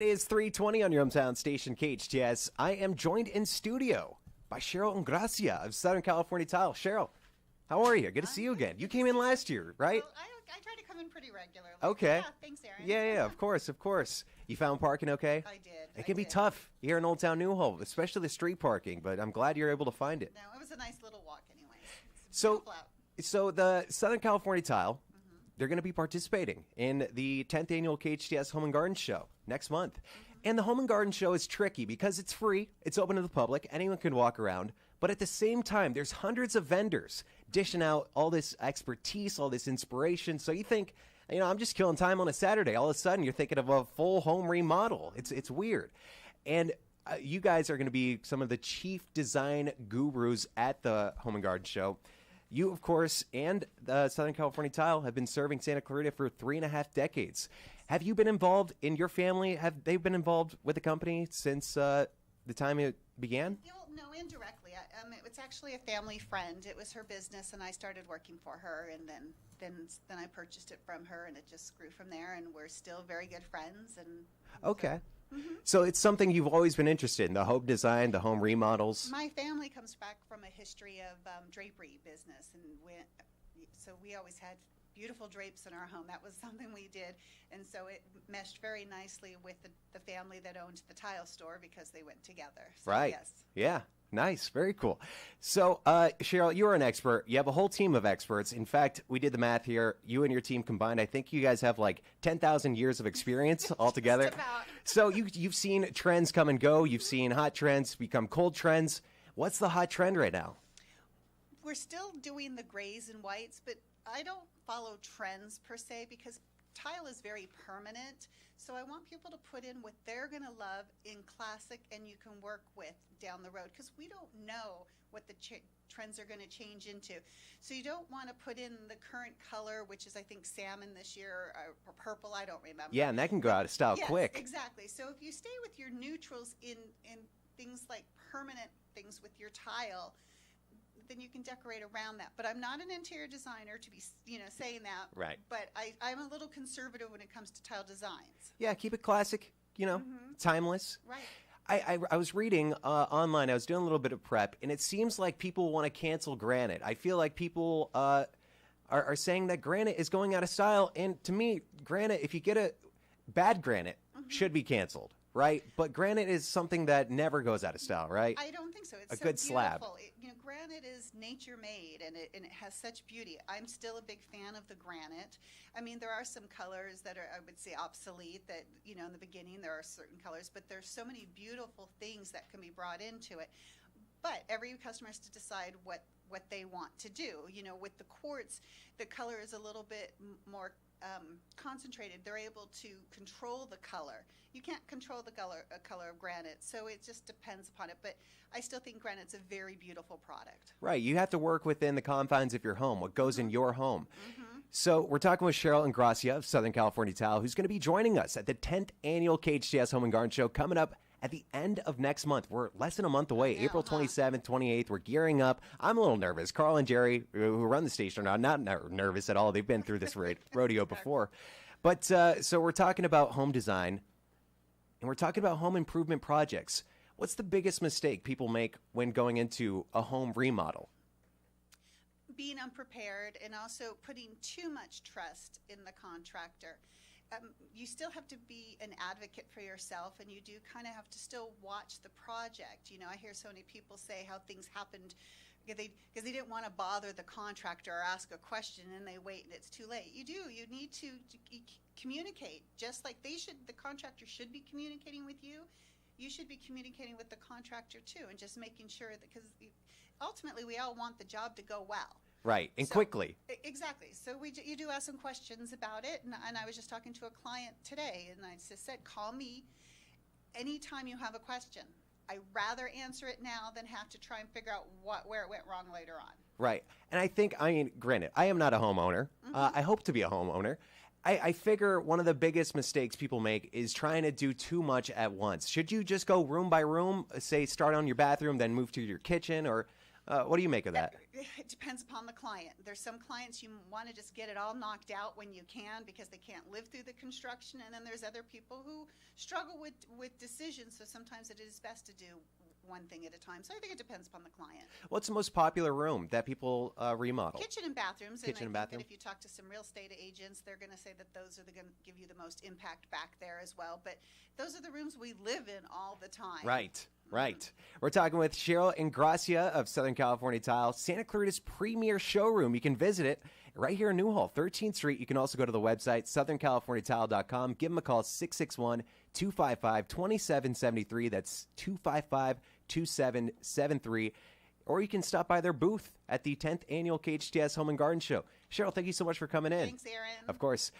It is 3:20 on your hometown station, KHTS. I am joined in studio by Cheryl Ingrassia of Southern California Tile. Cheryl, how are you? Good to see you again. You came in last year, right? Well, I try to come in pretty regularly. Okay. Yeah, thanks, Aaron. Yeah, of course, of course. You found parking okay? I did. It can be tough here in Old Town Newhall, especially the street parking, but I'm glad you're able to find it. No, it was a nice little walk anyway. So, so the Southern California Tile, they're going to be participating in the 10th annual KHTS Home and Garden Show next month. And the Home and Garden Show is tricky because it's free, it's open to the public, anyone can walk around. But at the same time, there's hundreds of vendors dishing out all this expertise, all this inspiration. So you think, I'm just killing time on a Saturday. All of a sudden, you're thinking of a full home remodel. It's weird. And you guys are going to be some of the chief design gurus at the Home and Garden Show. You, of course, and the Southern California Tile have been serving Santa Clarita for 3.5 decades. Have you been involved in your family? Have they been involved with the company since the time it began? No, indirectly. It's actually a family friend. It was her business, and I started working for her, and then I purchased it from her, and it just grew from there. And we're still very good friends. And okay. So it's something you've always been interested in, the home design, the home remodels? My family comes back from a history of drapery business, and so we always had beautiful drapes in our home. That was something we did, and so it meshed very nicely with the family that owned the tile store because they went together. So, right. Yes. Yeah. Nice. Very cool. So, Cheryl, you're an expert. You have a whole team of experts. In fact, we did the math here. You and your team combined, I think you guys have like 10,000 years of experience altogether. Just about. So you've seen trends come and go. You've seen hot trends become cold trends. What's the hot trend right now? We're still doing the grays and whites, but I don't follow trends per se because tile is very permanent. So I want people to put in what they're going to love in classic and you can work with down the road because we don't know what the trends are going to change into. So you don't want to put in the current color, which is I think salmon this year or purple, I don't remember. Yeah, and that can go out of style quick. Exactly. So if you stay with your neutrals in things like permanent things with your tile, then you can decorate around that. But I'm not an interior designer to be, saying that. Right. But I'm a little conservative when it comes to tile designs. Yeah, keep it classic, timeless. Right. I was reading online, I was doing a little bit of prep, and it seems like people want to cancel granite. I feel like people are saying that granite is going out of style. And to me, granite, if you get a bad granite, should be canceled. Right, but granite is something that never goes out of style, right? I don't think so. It's a so good beautiful. slab. Granite is nature made, and it has such beauty. I'm still a big fan of the granite. I mean, there are some colors that are, I would say, obsolete. That in the beginning there are certain colors, but there's so many beautiful things that can be brought into it. But every customer has to decide what they want to do. With the quartz, the color is a little bit more concentrated. They're able to control the color. You can't control the color of granite, so it just depends upon it. But I still think granite's a very beautiful product. Right. You have to work within the confines of your home, what goes in your home. So we're talking with Cheryl Ingrassia of Southern California Tile, who's going to be joining us at the 10th annual KHTS Home and Garden Show coming up at the end of next month. We're less than a month away, April 27th, 28th. We're gearing up. I'm a little nervous. Carl and Jerry, who run the station, are not nervous at all. They've been through this rodeo before. But so we're talking about home design, and we're talking about home improvement projects. What's the biggest mistake people make when going into a home remodel? Being unprepared and also putting too much trust in the contractor. You still have to be an advocate for yourself, and you do kind of have to still watch the project. I hear so many people say how things happened because they didn't want to bother the contractor or ask a question, and they wait and it's too late. You need to communicate, just like the contractor should be communicating with you. You should be communicating with the contractor too, and just making sure that, because ultimately we all want the job to go well. Right, and quickly. Exactly. So you do ask some questions about it, and I was just talking to a client today, and I just said, call me anytime you have a question. I'd rather answer it now than have to try and figure out where it went wrong later on. Right, and I think, granted, I am not a homeowner. I hope to be a homeowner. I figure one of the biggest mistakes people make is trying to do too much at once. Should you just go room by room, say start on your bathroom, then move to your kitchen, or What do you make of that? It depends upon the client. There's some clients you want to just get it all knocked out when you can because they can't live through the construction, and then there's other people who struggle with decisions, so sometimes it is best to do one thing at a time. So I think it depends upon the client. What's the most popular room that people remodel? Kitchen and bathrooms. Kitchen and I think bathroom? that if you talk to some real estate agents, they're going to say that those are going to give you the most impact back there as well. But those are the rooms we live in all the time. Right. Right. We're talking with Cheryl Ingrassia of Southern California Tile, Santa Clarita's premier showroom. You can visit it right here in Newhall, 13th Street. You can also go to the website, southerncaliforniatile.com. Give them a call, 661-255-2773. That's 255-2773. Or you can stop by their booth at the 10th Annual KHTS Home and Garden Show. Cheryl, thank you so much for coming in. Thanks, Aaron. Of course.